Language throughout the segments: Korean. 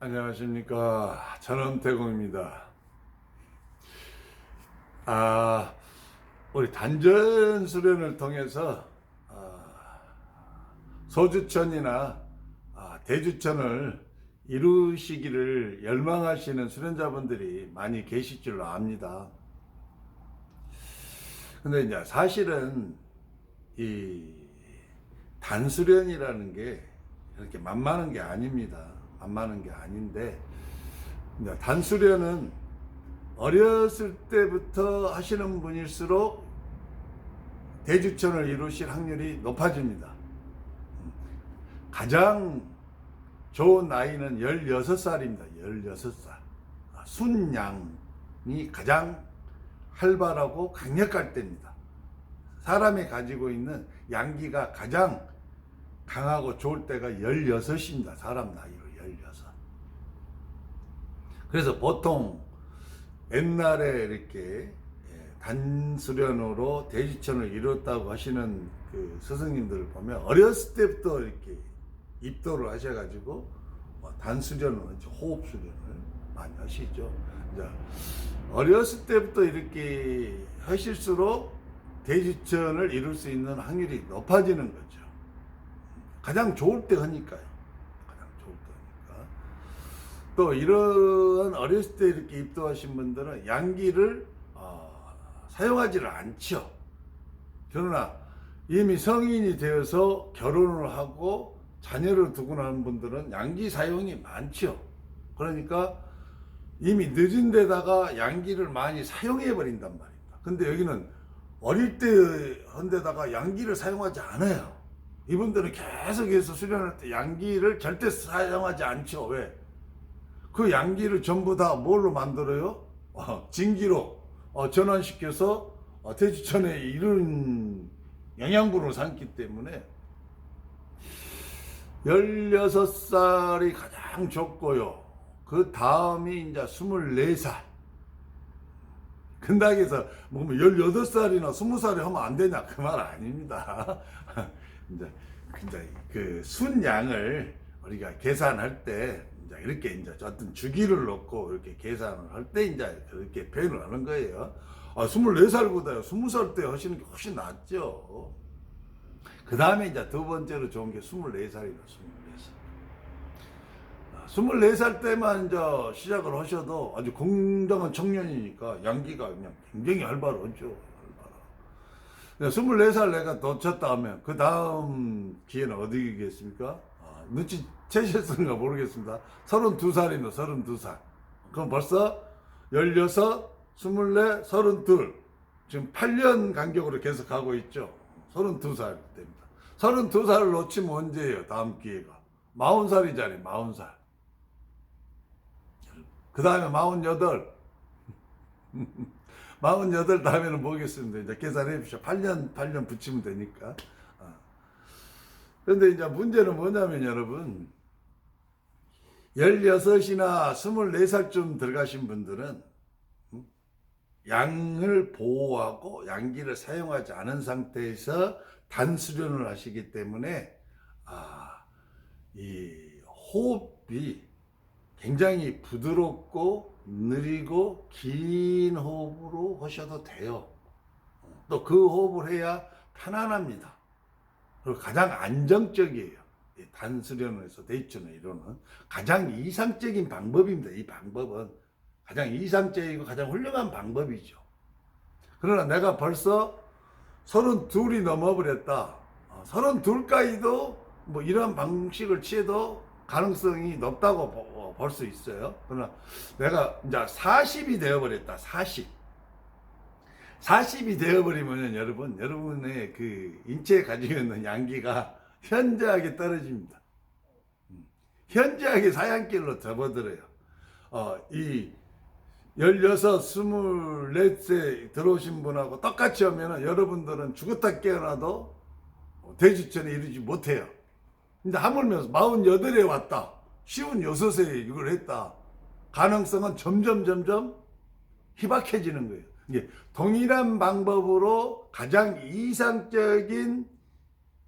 안녕하십니까. 전원태공입니다. 우리 단전 수련을 통해서 소주천이나 대주천을 이루시기를 열망하시는 수련자분들이 많이 계실 줄로 압니다. 근데 이제 사실은 이 단수련이라는 게 이렇게 만만한 게 아닙니다. 만만한 게 아닌데, 단수련은 어렸을 때부터 하시는 분일수록 대주천을 이루실 확률이 높아집니다. 가장 좋은 나이는 16살입니다. 16살. 순양이 가장 활발하고 강력할 때입니다. 사람이 가지고 있는 양기가 가장 강하고 좋을 때가 16입니다. 사람 나이로 16. 그래서 보통 옛날에 이렇게 단수련으로 대주천을 이뤘다고 하시는 그 스승님들을 보면 어렸을 때부터 이렇게 입도를 하셔가지고 단수련을, 호흡수련을 많이 하시죠. 이제 어렸을 때부터 이렇게 하실수록 대주천을 이룰 수 있는 확률이 높아지는 거죠. 가장 좋을 때 하니까요. 가장 좋을 때 하니까. 또 이런 어렸을 때 이렇게 입도하신 분들은 양기를 사용하지를 않죠. 그러나 이미 성인이 되어서 결혼을 하고 자녀를 두고 나는 분들은 양기 사용이 많죠. 그러니까 이미 늦은 데다가 양기를 많이 사용해 버린단 말입니다. 근데 여기는 어릴 때 한 데다가 양기를 사용하지 않아요. 이분들은 계속해서 수련할 때 양기를 절대 사용하지 않죠. 왜? 그 양기를 전부 다 뭘로 만들어요? 진기로 전환시켜서 대주천에 이른 영양분을 삼기 때문에 16살이 가장 좋고요. 그 다음이 이제 24살. 근다기에서 뭐 18살이나 20살에 하면 안 되냐? 그 말 아닙니다. 이제 그 순양을 우리가 계산할 때 이제 이렇게 이제 어떤 주기를 놓고 이렇게 계산을 할 때 이제 그렇게 표현을 하는 거예요. 24살보다요 20살 때 하시는 게 훨씬 낫죠. 그 다음에 이제 두 번째로 좋은 게 24살이다. 24살 때만 이제 시작을 하셔도 아주 건강한 청년이니까 양기가 그냥 굉장히 활발하죠. 24살 내가 놓쳤다 하면 그 다음 기회는 어디겠습니까? 눈치채셨는가 모르겠습니다. 32살이면 32살. 그럼 벌써 16, 24, 32. 지금 8년 간격으로 계속 가고 있죠. 32살 때입니다. 32살을 놓치면 언제예요? 다음 기회가. 40살이잖아요. 40살. 그 다음에 48. 48 다음에는 뭐겠습니까? 이제 계산해 보십시오. 8년 붙이면 되니까. 그런데 이제 문제는 뭐냐면 여러분, 16이나 24살쯤 들어가신 분들은 양을 보호하고 양기를 사용하지 않은 상태에서 단수련을 하시기 때문에 이 호흡이 굉장히 부드럽고 느리고 긴 호흡으로 하셔도 돼요. 또 그 호흡을 해야 편안합니다. 그리고 가장 안정적이에요. 단수련을 해서 대주천을 이루는 가장 이상적인 방법입니다. 이 방법은 가장 이상적이고 가장 훌륭한 방법이죠. 그러나 내가 벌써 32이 넘어버렸다. 32까지도 뭐 이런 방식을 취해도 가능성이 높다고 볼 수 있어요. 그러나 내가 이제 40이 되어버렸다. 40이 되어버리면 여러분의 그 인체에 가지고 있는 양기가 현저하게 떨어집니다. 현저하게 사양길로 접어들어요. 이 16, 24세 들어오신 분하고 똑같이 하면 여러분들은 죽었다 깨어나도 대주천에 이르지 못해요. 근데 하물며 48에 왔다. 56세 이걸 했다. 가능성은 점점 희박해지는 거예요. 이게 동일한 방법으로 가장 이상적인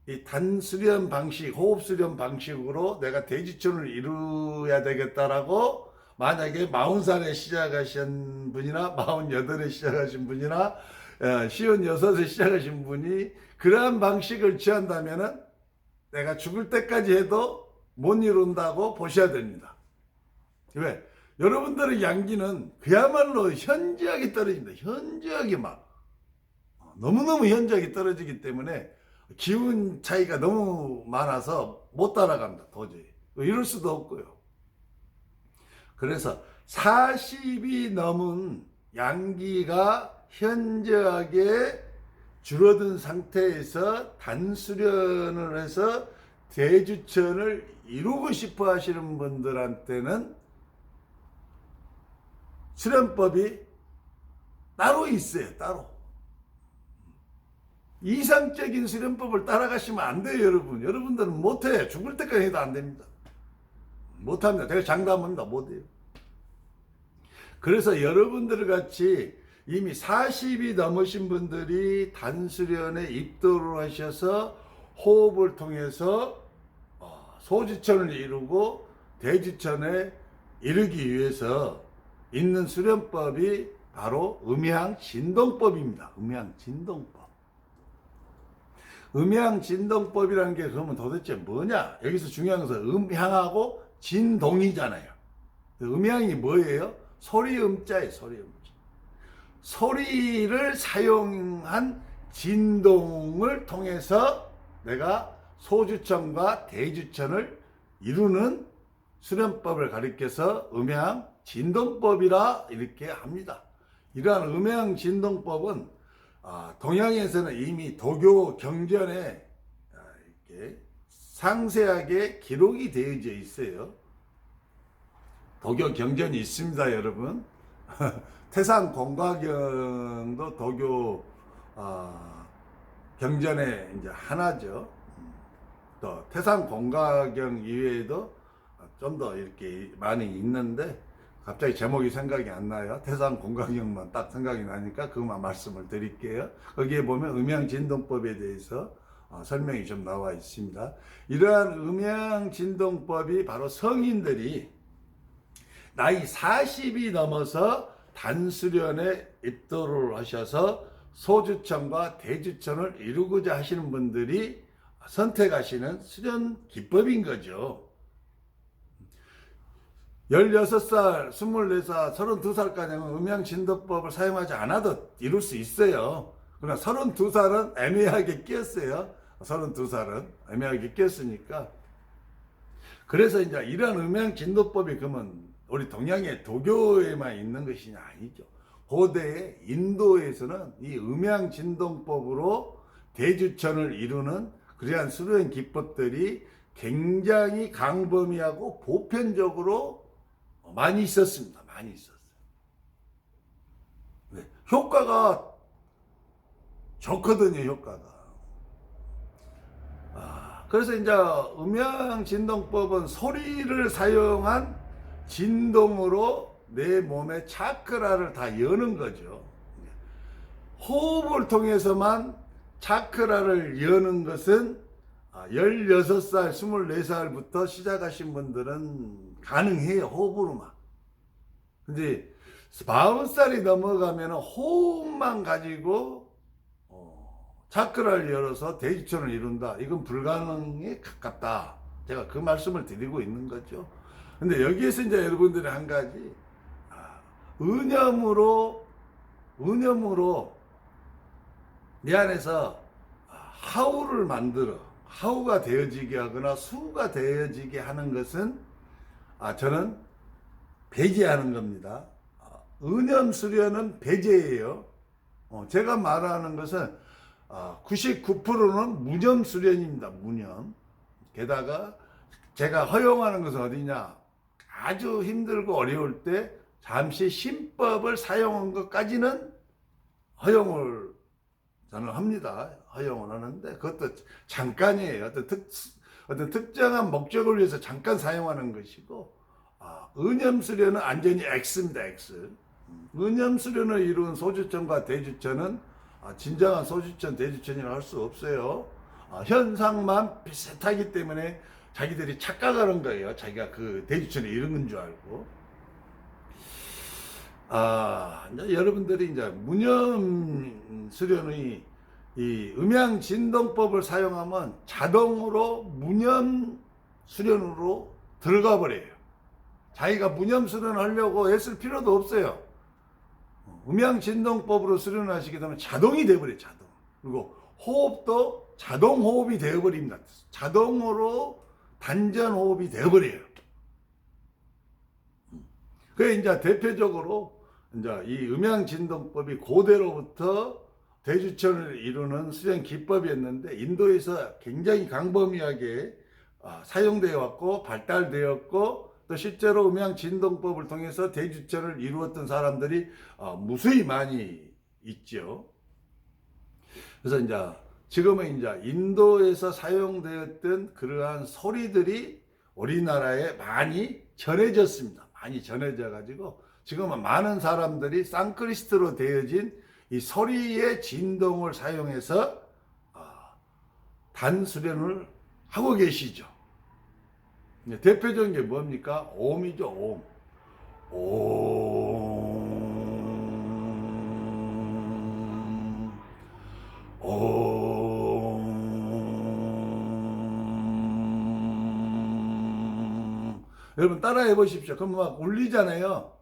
이 단수련 방식, 호흡수련 방식으로 내가 대지천을 이루어야 되겠다라고 만약에 40살에 시작하신 분이나 48에 시작하신 분이나 56에 시작하신 분이 그러한 방식을 취한다면은 내가 죽을 때까지 해도 못 이룬다고 보셔야 됩니다. 왜? 여러분들의 양기는 그야말로 현저하게 떨어집니다. 현저하게 막 너무너무 현저하게 떨어지기 때문에 기운 차이가 너무 많아서 못 따라갑니다. 도저히. 이럴 수도 없고요. 그래서 40이 넘은 양기가 현저하게 줄어든 상태에서 단수련을 해서 대주천을 이루고 싶어 하시는 분들한테는 수련법이 따로 있어요. 따로. 이상적인 수련법을 따라가시면 안 돼요, 여러분. 여러분들은 못해. 죽을 때까지 해도 안 됩니다. 못합니다. 제가 장담합니다. 못해요. 그래서 여러분들 같이 이미 40이 넘으신 분들이 단수련에 입도를 하셔서 호흡을 통해서 소주천을 이루고 대주천에 이르기 위해서 있는 수련법이 바로 음양진동법입니다. 음양진동법. 음양진동법이라는 게 그러면 도대체 뭐냐? 여기서 중요한 것은 음향하고 진동이잖아요. 음향이 뭐예요? 소리 음자예요. 소리 음자. 소리를 사용한 진동을 통해서 내가 소주천과 대주천을 이루는 수련법을 가리켜서 음양진동법이라 이렇게 합니다. 이러한 음양진동법은 동양에서는 이미 도교 경전에 이렇게 상세하게 기록이 되어져 있어요. 도교 경전이 있습니다, 여러분. 태상공과경도 도교 경전의 이제 하나죠. 또 태상공과경 이외에도 좀 더 이렇게 많이 있는데 갑자기 제목이 생각이 안 나요. 태상공과경만 딱 생각이 나니까 그것만 말씀을 드릴게요. 거기에 보면 음양진동법에 대해서 설명이 좀 나와 있습니다. 이러한 음양진동법이 바로 성인들이 나이 40이 넘어서 단수련에 입도를 하셔서 소주천과 대주천을 이루고자 하시는 분들이 선택하시는 수련 기법인 거죠. 16살, 24살, 32살까지는 음양진도법을 사용하지 않아도 이룰 수 있어요. 그러나 32살은 애매하게 끼었어요. 32살은 애매하게 끼었으니까. 그래서 이제 이러한 음양진도법이 그러면 우리 동양의 도교에만 있는 것이 아니죠. 고대 인도에서는 이 음양진동법으로 대주천을 이루는 그러한 수련 기법들이 굉장히 강범위하고 보편적으로 많이 있었습니다. 많이 있었어요. 네. 효과가 좋거든요, 효과가. 그래서 이제 음양진동법은 소리를 사용한 진동으로 내 몸의 차크라를 다 여는 거죠. 호흡을 통해서만 차크라를 여는 것은 16살, 24살부터 시작하신 분들은 가능해요. 호흡으로만. 근데 40살이 넘어가면 호흡만 가지고 차크라를 열어서 대주천을 이룬다. 이건 불가능에 가깝다. 제가 그 말씀을 드리고 있는 거죠. 근데 여기에서 이제 여러분들이 한 가지 은염으로 내 안에서 하우를 만들어 하우가 되어지게 하거나 수가 되어지게 하는 것은 저는 배제하는 겁니다. 은염 수련은 배제예요. 제가 말하는 것은 99%는 무념 수련입니다. 무념. 게다가 제가 허용하는 것은 어디냐? 아주 힘들고 어려울 때 잠시 신법을 사용한 것까지는 허용을 저는 합니다. 허용을 하는데 그것도 잠깐이에요. 어떤 특정한 목적을 위해서 잠깐 사용하는 것이고 은염수련은 완전히 X입니다. X. 은염수련을 이룬 소주천과 대주천은 진정한 소주천, 대주천이라 할 수 없어요. 현상만 비슷하기 때문에 자기들이 착각하는 거예요. 자기가 그 대주천에 이런 줄 알고. 이제 여러분들이 이제 무념 수련의 이 음양진동법을 사용하면 자동으로 무념 수련으로 들어가 버려요. 자기가 무념 수련하려고 애쓸 필요도 없어요. 음양진동법으로 수련하시게 되면 자동이 되어버려요. 자동. 그리고 호흡도 자동 호흡이 되어버립니다. 자동으로 단전 호흡이 되어버려요. 그게 이제 대표적으로 이제 이 음양진동법이 고대로부터 대주천을 이루는 수련 기법이었는데 인도에서 굉장히 광범위하게 사용되어 왔고 발달되었고 또 실제로 음양진동법을 통해서 대주천을 이루었던 사람들이 무수히 많이 있죠. 그래서 이제 지금은 이제 인도에서 사용되었던 그러한 소리들이 우리나라에 많이 전해졌습니다. 많이 전해져 가지고 지금은 많은 사람들이 산크리스트로 되어진 이 소리의 진동을 사용해서 단수련을 하고 계시죠. 대표적인 게 뭡니까? 옴이죠. 옴. 옴. 옴. 여러분 따라해 보십시오. 그럼 막 울리잖아요.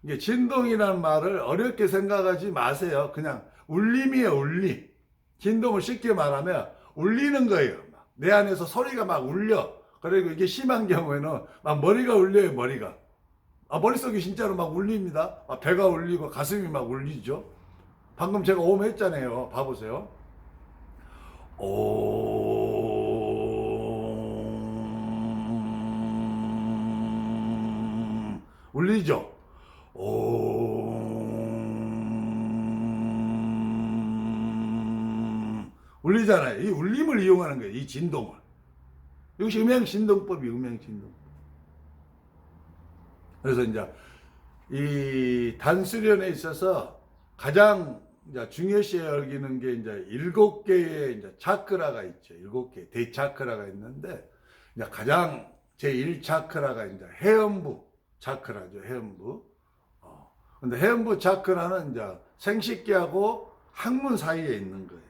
이게 진동이라는 말을 어렵게 생각하지 마세요. 그냥 울림이에요. 울림. 진동을 쉽게 말하면 울리는 거예요. 내 안에서 소리가 막 울려. 그리고 이게 심한 경우에는 막 머리가 울려요. 머리가. 머릿속이 진짜로 막 울립니다. 배가 울리고 가슴이 막 울리죠. 방금 제가 옴 했잖아요. 봐보세요. 옴. 울리죠. 울리잖아요. 이 울림을 이용하는 거예요. 이 진동을. 이것이 음양진동법이 음양진동. 그래서 이제 이 단수련에 있어서 가장 이제 중요시 여기는 게 이제 7개의 이제 차크라가 있죠. 7개 대차크라가 있는데 이제 가장 제1차크라가 이제 해음부 차크라죠. 해음부. 근데 해음부 차크라는 이제 생식기하고 항문 사이에 있는 거예요.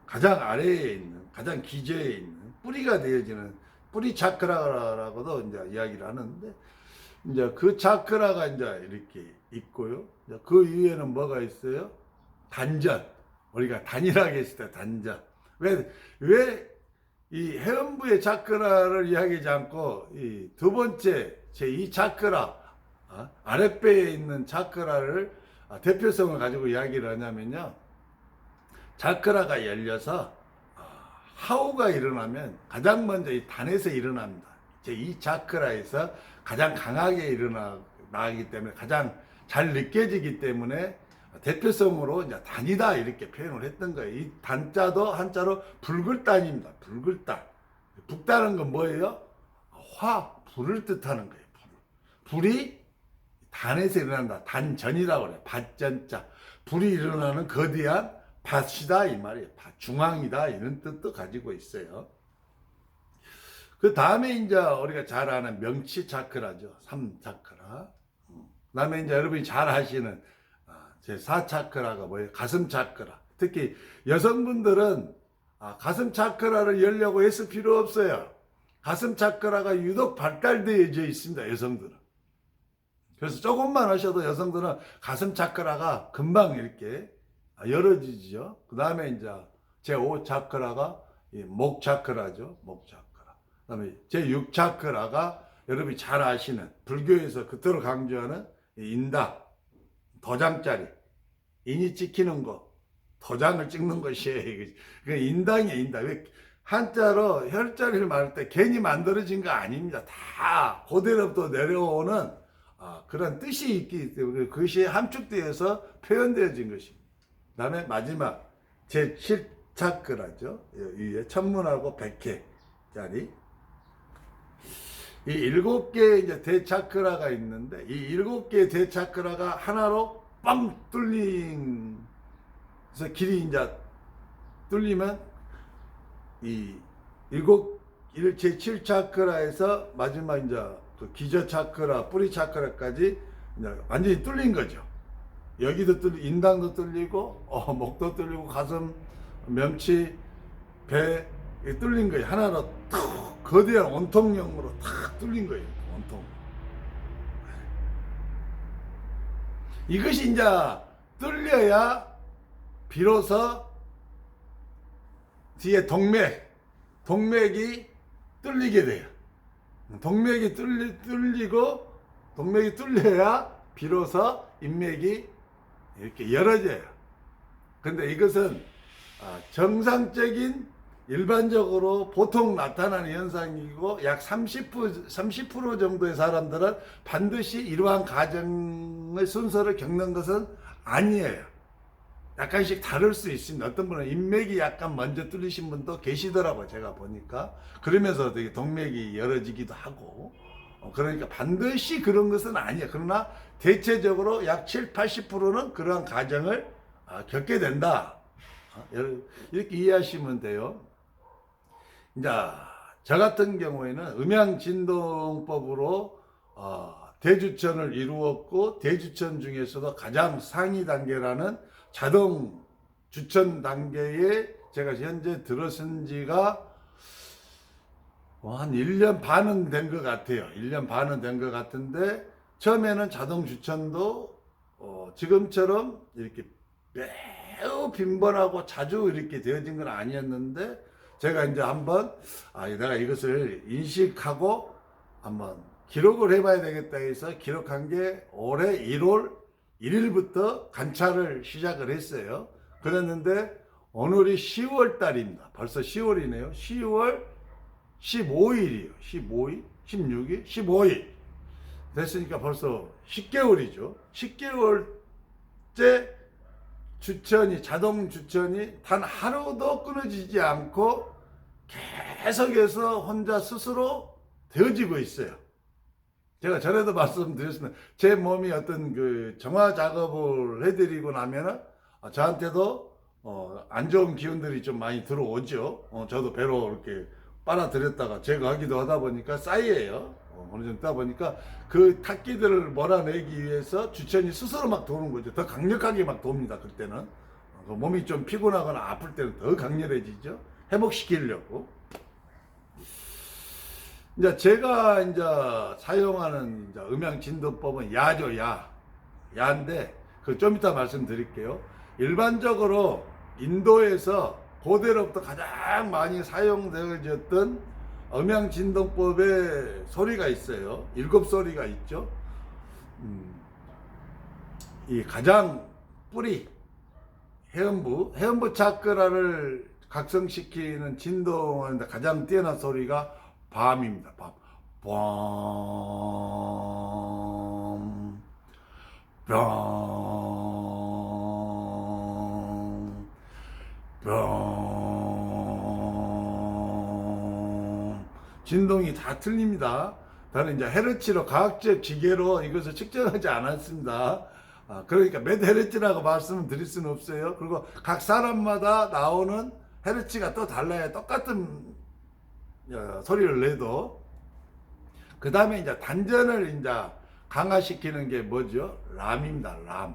가장 아래에 있는, 가장 기저에 있는 뿌리가 되어지는 뿌리 차크라라고도 이제 이야기를 하는데 이제 그 차크라가 이제 이렇게 있고요. 그 위에는 뭐가 있어요? 단전. 우리가 단일하게 했을 때 단전. 왜 이 해음부의 차크라를 이야기하지 않고 이 두 번째 제2 차크라 아랫배에 있는 차크라를 대표성을 가지고 이야기를 하냐면요. 차크라가 열려서 하우가 일어나면 가장 먼저 이 단에서 일어납니다. 제2 차크라에서 가장 강하게 일어나기 때문에 가장 잘 느껴지기 때문에 대표성으로 이제 단이다 이렇게 표현을 했던 거예요. 이 단자도 한자로 붉을단입니다. 붉을단. 붉다는 건 뭐예요? 불을 뜻하는 거예요. 불이 단에서 일어난다. 단전이라고 그래요. 밭전자. 불이 일어나는 거대한 밭이다 이 말이에요. 중앙이다 이런 뜻도 가지고 있어요. 그 다음에 이제 우리가 잘 아는 명치 차크라죠. 3차크라. 그 다음에 이제 여러분이 잘 아시는 제4차크라가 뭐예요? 가슴 차크라. 특히 여성분들은 가슴 차크라를 열려고 애쓸 필요 없어요. 가슴 차크라가 유독 발달되어져 있습니다. 여성들은. 그래서 조금만 하셔도 여성들은 가슴 차크라가 금방 이렇게 열어지죠. 그 다음에 이제 제5 차크라가 목 차크라죠. 목 차크라. 그 다음에 제6 차크라가 여러분이 잘 아시는 불교에서 그토록 강조하는 인다. 도장짜리. 인이 찍히는 거. 도장을 찍는 것이에요. 그 인당이에요. 인당. 한자로 혈자리를 말할 때 괜히 만들어진 거 아닙니다. 다 고대로부터 내려오는 그런 뜻이 있기 때문에 그것이 함축되어서 표현되어진 것입니다. 그 다음에 마지막 제7차크라죠. 위에 천문하고 백회짜리. 이 7개의 이제 대차크라가 있는데 이 7개의 대차크라가 하나로 빵 뚫린 그래서 길이 이제 뚫리면 이 일곱 일체 7차크라에서 마지막 이제 그 기저 차크라, 뿌리 차크라까지 이제 완전히 뚫린 거죠. 여기도 인당도 뚫리고, 목도 뚫리고, 가슴, 명치, 배 뚫린 거예요. 하나로 탁 거대한 원통형으로 탁 뚫린 거예요. 원통. 이것이 이제 뚫려야 비로소 뒤에 동맥이 뚫리게 돼요. 동맥이 뚫리고 동맥이 뚫려야 비로소 인맥이 이렇게 열어져요. 근데 이것은 정상적인 일반적으로 보통 나타나는 현상이고 약 30% 정도의 사람들은 반드시 이러한 과정의 순서를 겪는 것은 아니에요. 약간씩 다를 수 있습니다. 어떤 분은 인맥이 약간 먼저 뚫리신 분도 계시더라고요. 제가 보니까. 그러면서 되게 동맥이 열어지기도 하고. 그러니까 반드시 그런 것은 아니에요. 그러나 대체적으로 약 7, 80%는 그러한 과정을 겪게 된다. 이렇게 이해하시면 돼요. 이제 저 같은 경우에는 음양진동법으로 대주천을 이루었고, 대주천 중에서도 가장 상위 단계라는 자동 주천 단계에 제가 현재 들어선 지가 한 1년 반은 된 것 같아요. 1년 반은 된 것 같은데, 처음에는 자동 주천도 지금처럼 이렇게 매우 빈번하고 자주 이렇게 되어진 건 아니었는데, 제가 이제 한번 내가 이것을 인식하고 한번 기록을 해봐야 되겠다 해서 기록한 게 올해 1월 1일부터 관찰을 시작을 했어요. 그랬는데 오늘이 10월 달입니다. 벌써 10월이네요. 10월 15일이에요. 15일, 16일, 15일 됐으니까 벌써 10개월이죠. 10개월째 자동 주천이 단 하루도 끊어지지 않고 계속해서 혼자 스스로 되어지고 있어요. 제가 전에도 말씀드렸습니다. 제 몸이 어떤 그 정화 작업을 해드리고 나면은 저한테도 안 좋은 기운들이 좀 많이 들어오죠. 저도 배로 이렇게 빨아들였다가 제거하기도 하다 보니까 쌓여요. 어느 정도 있다 보니까 그 탁기들을 몰아내기 위해서 주천이 스스로 막 도는 거죠. 더 강력하게 막 돕니다. 그때는 몸이 좀 피곤하거나 아플 때는 더 강렬해지죠. 회복시키려고. 이제 제가 이제 사용하는 이제 음양진도법은 야죠, 야인데 그 좀 이따 말씀드릴게요. 일반적으로 인도에서 고대로부터 가장 많이 사용되어졌던 음양진동법의 소리가 있어요. 7소리가 있죠. 이 가장 뿌리, 해음부 차크라를 각성시키는 진동하는데 가장 뛰어난 소리가 밤입니다. 밤. 진동이 다 틀립니다. 다른 이제 헤르츠로 과학적 기계로 이것을 측정하지 않았습니다. 그러니까 몇 헤르츠라고 말씀을 드릴 수는 없어요. 그리고 각 사람마다 나오는 헤르츠가 또 달라요. 똑같은 소리를 내도. 그 다음에 이제 단전을 이제 강화시키는 게 뭐죠? 람입니다. 람.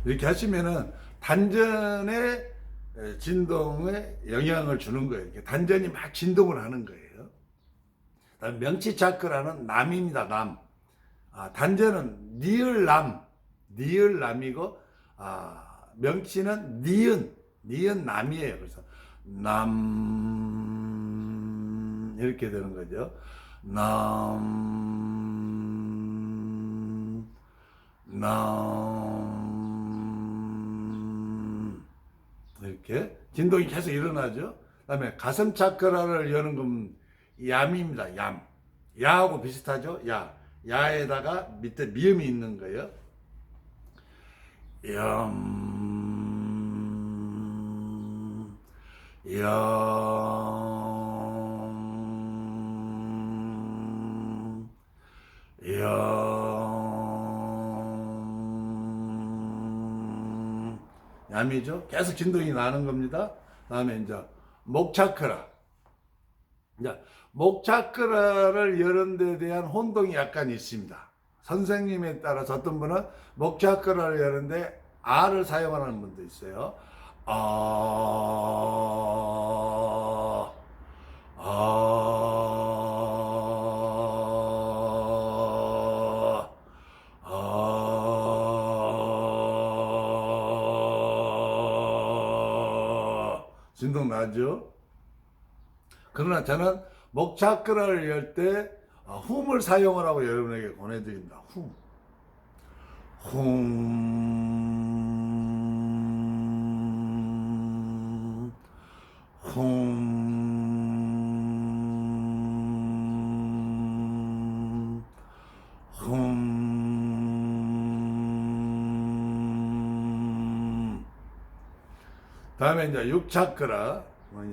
이렇게 하시면은 단전의 진동에 영향을 주는 거예요. 단전이 막 진동을 하는 거예요. 명치 차크라는 남입니다. 남. 단전은 니을남이고 명치는 니은 남이에요. 그래서 남 이렇게 되는 거죠. 남 이렇게 진동이 계속 일어나죠. 그다음에 가슴 차크라를 여는 건 얌입니다. 얌. 야하고 비슷하죠. 야에다가 밑에 미음이 있는 거예요. 영 얌이죠. 계속 진동이 나는 겁니다. 다음에 이제 목 차크라. 이제 목 차크라를 여는 데 대한 혼동이 약간 있습니다. 선생님에 따라서 어떤 분은 목 차크라를 여는데 아를 사용하는 분도 있어요. 아, 아, 아, 진동 나죠? 그러나 저는 목 차크라를 열 때 훔을 사용하라고 여러분에게 권해드립니다. 훔. 훔. 훔. 훔. 다음에 이제 6차크라.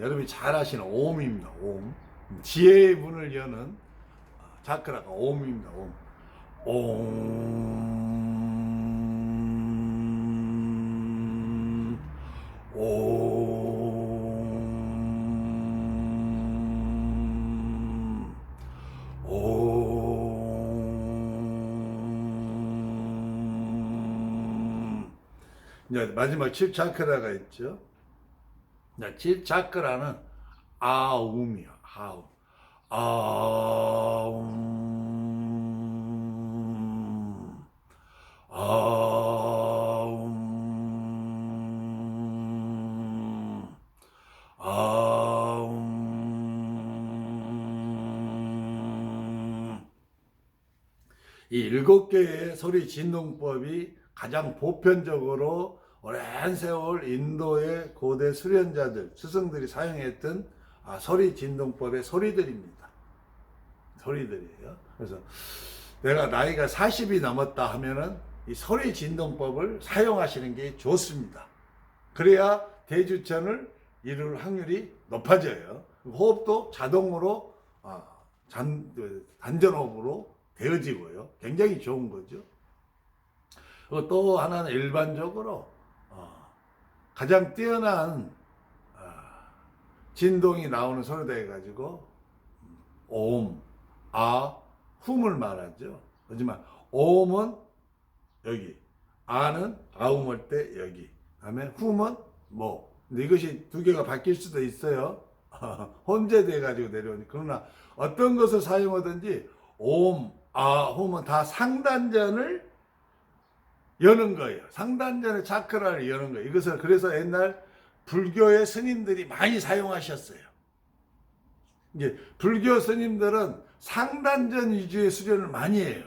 여러분이 잘 아시는 옴입니다. 옴. 지혜의 문을 여는 차크라가 옴입니다. 옴. 옴. 옴. 옴. 이제 마지막 7차크라가 있죠. 7차크라는 아움이요. 아움. 아움. 아움. 아움. 이 7개의 소리 진동법이 가장 보편적으로 오랜 세월 인도의 고대 수련자들, 스승들이 사용했던 소리 진동법의 소리들입니다. 소리들이에요. 그래서 내가 나이가 40이 넘었다 하면은 이 소리 진동법을 사용하시는 게 좋습니다. 그래야 대주천을 이룰 확률이 높아져요. 호흡도 자동으로 단전호흡으로 되어지고요. 굉장히 좋은 거죠. 그리고 또 하나는 일반적으로 가장 뛰어난 진동이 나오는 소리다 해가지고 옴, 아, 훔을 말하죠. 하지만 옴은 여기, 아는 아움할 때 여기, 다음에 훔은 뭐. 근데 이것이 두 개가 바뀔 수도 있어요. 혼재돼 가지고 내려오니. 그러나 어떤 것을 사용하든지 옴, 아, 훔은 다 상단전을 여는 거예요. 상단전의 차크라를 여는 거예요. 이것을 그래서 옛날 불교의 스님들이 많이 사용하셨어요. 이게 불교 스님들은 상단전 위주의 수련을 많이 해요.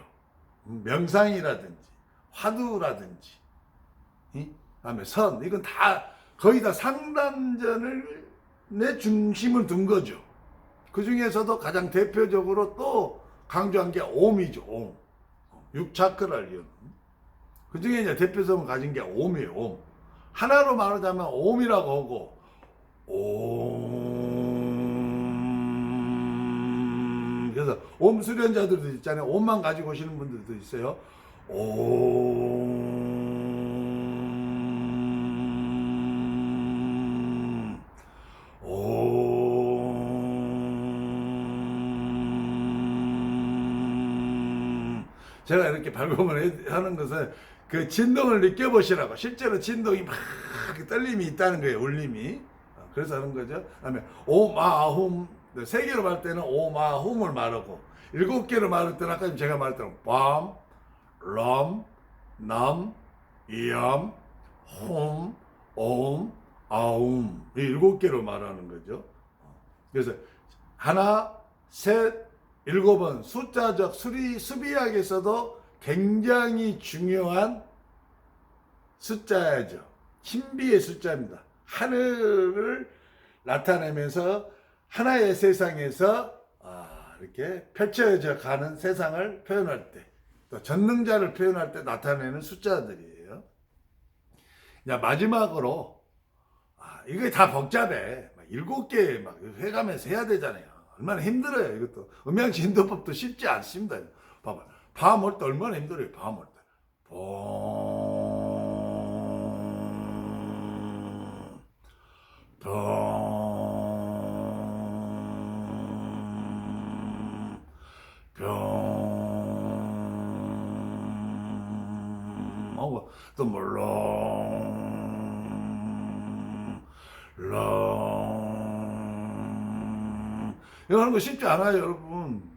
명상이라든지 화두라든지, 그다음에 선, 이건 다 거의 다 상단전을 내 중심을 둔 거죠. 그 중에서도 가장 대표적으로 또 강조한 게 옴이죠. 옴. 6차크라를 여는. 그 중에 이제 대표성을 가진 게 옴이에요. 옴. 하나로 말하자면 옴이라고 하고, 옴. 그래서 옴 수련자들도 있잖아요. 옴만 가지고 오시는 분들도 있어요. 옴. 옴. 제가 이렇게 발음을 하는 것은 그 진동을 느껴보시라고. 실제로 진동이 막 떨림이 있다는 거예요. 울림이. 그래서 하는 거죠. 그다음에 오마훔, 3개로 말할 때는 오마훔을 말하고, 7개로 말할 때는 아까 제가 말했던 밤, 람, 남, 이암, 홈, 옴, 아움, 이 7개로 말하는 거죠. 그래서 하나, 셋, 7은 숫자적 수비학에서도 굉장히 중요한 숫자죠. 신비의 숫자입니다. 하늘을 나타내면서 하나의 세상에서 이렇게 펼쳐져 가는 세상을 표현할 때, 또 전능자를 표현할 때 나타내는 숫자들이에요. 자, 마지막으로 이게 다 복잡해. 7개 막 해가면서 해야 되잖아요. 얼마나 힘들어요. 이것도 음향 진도법도 쉽지 않습니다. 봐봐. 밤 올 때 얼마나 힘들어요. 밤 올 때. 동, 병, 하고 또 이거 하는 거 쉽지 않아요, 여러분.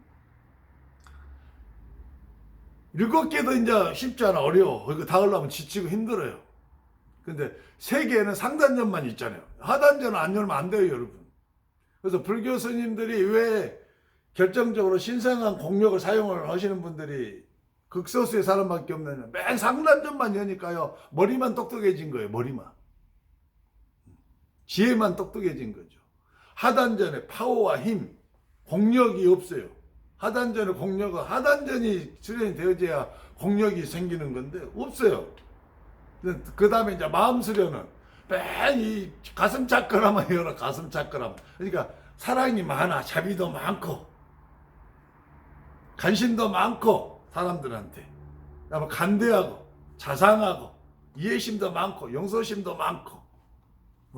7개도 이제 쉽지 않아, 어려워. 이거 다 하려면 지치고 힘들어요. 근데 3개는 상단전만 있잖아요. 하단전은 안 열면 안 돼요, 여러분. 그래서 불교 스님들이 왜 결정적으로 신성한 공력을 사용을 하시는 분들이 극소수의 사람밖에 없느냐. 맨 상단전만 여니까요. 머리만 똑똑해진 거예요, 머리만. 지혜만 똑똑해진 거죠. 하단전에 파워와 힘, 공력이 없어요. 하단전의 공력은 하단전이 수련이 되어져야 공력이 생기는 건데 없어요. 그 다음에 이제 마음 수련은 맨 이 가슴 차크라만 열어, 가슴 차크라만. 그러니까 사랑이 많아, 자비도 많고 관심도 많고 사람들한테. 그다음에 간대하고 자상하고 이해심도 많고 용서심도 많고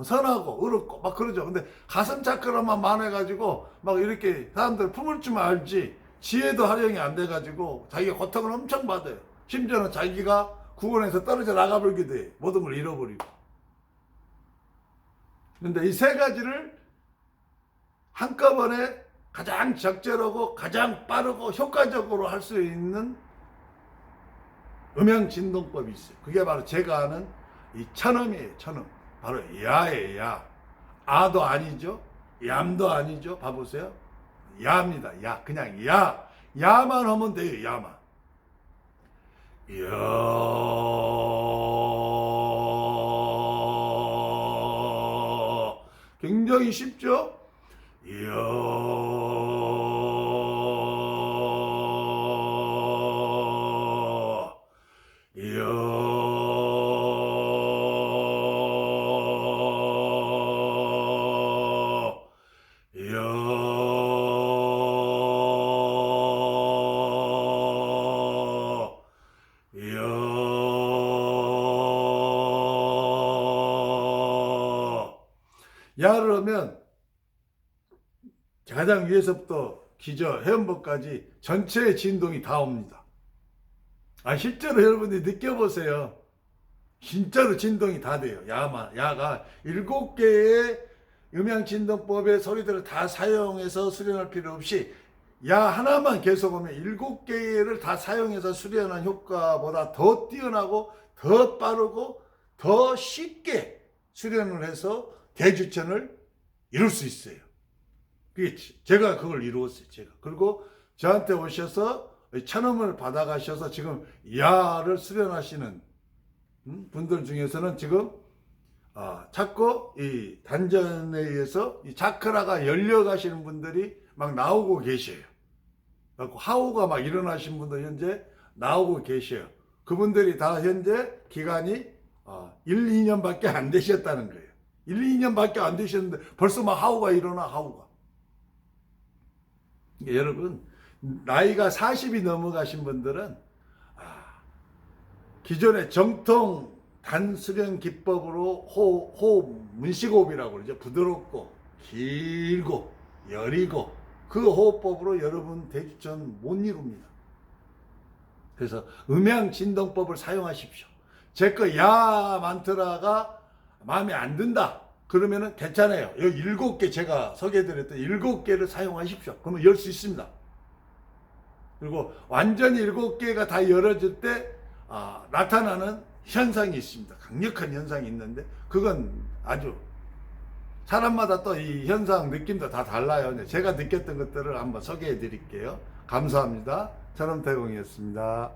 선하고 어렵고 막 그러죠. 근데 가슴 차크라만 많아가지고 막 이렇게 사람들 품을 줄 알지 지혜도 활용이 안 돼가지고 자기가 고통을 엄청 받아요. 심지어는 자기가 구원에서 떨어져 나가버리기도 해. 모든 걸 잃어버리고. 근데 이 3가지를 한꺼번에 가장 적절하고 가장 빠르고 효과적으로 할 수 있는 음향진동법이 있어요. 그게 바로 제가 아는 이 천음이에요. 천음. 바로 야예요. 야. 아도 아니죠. 얌도 아니죠. 봐보세요. 야입니다. 야. 그냥 야. 야만 하면 돼요. 야만. 야. 굉장히 쉽죠? 야를 하면 가장 위에서부터 기저, 해음부까지 전체의 진동이 다 옵니다. 실제로 여러분들이 느껴보세요. 진짜로 진동이 다 돼요. 야가 7개의 음향진동법의 소리들을 다 사용해서 수련할 필요 없이 야 하나만 계속 오면 7개를 다 사용해서 수련한 효과보다 더 뛰어나고 더 빠르고 더 쉽게 수련을 해서 대주천을 이룰 수 있어요. 제가 그걸 이루었어요. 제가. 그리고 저한테 오셔서 천음을 받아가셔서 지금 야를 수련하시는 분들 중에서는 지금 자꾸 이 단전에 의해서 이 차크라가 열려가시는 분들이 막 나오고 계셔요. 하우가 막 일어나신 분들 현재 나오고 계셔요. 그분들이 다 현재 기간이 1, 2년밖에 안 되셨다는 거예요. 1, 2년밖에 안 되셨는데 벌써 막 하우가 일어나. 하우가. 여러분 나이가 40이 넘어가신 분들은 기존의 정통 단수련 기법으로 호흡 문식호흡이라고 그러죠. 부드럽고 길고 여리고 그 호흡법으로 여러분 대주천 못 이룹니다. 그래서 음향진동법을 사용하십시오. 제 거 야 만트라가 마음에 안 든다 그러면은 괜찮아요. 여기 7개 제가 소개해드렸던 7개를 사용하십시오. 그러면 열 수 있습니다. 그리고 완전히 7개가 다 열어질 때 나타나는 현상이 있습니다. 강력한 현상이 있는데 그건 아주 사람마다 또 이 현상 느낌도 다 달라요. 제가 느꼈던 것들을 한번 소개해 드릴게요. 감사합니다. 천음태공이었습니다.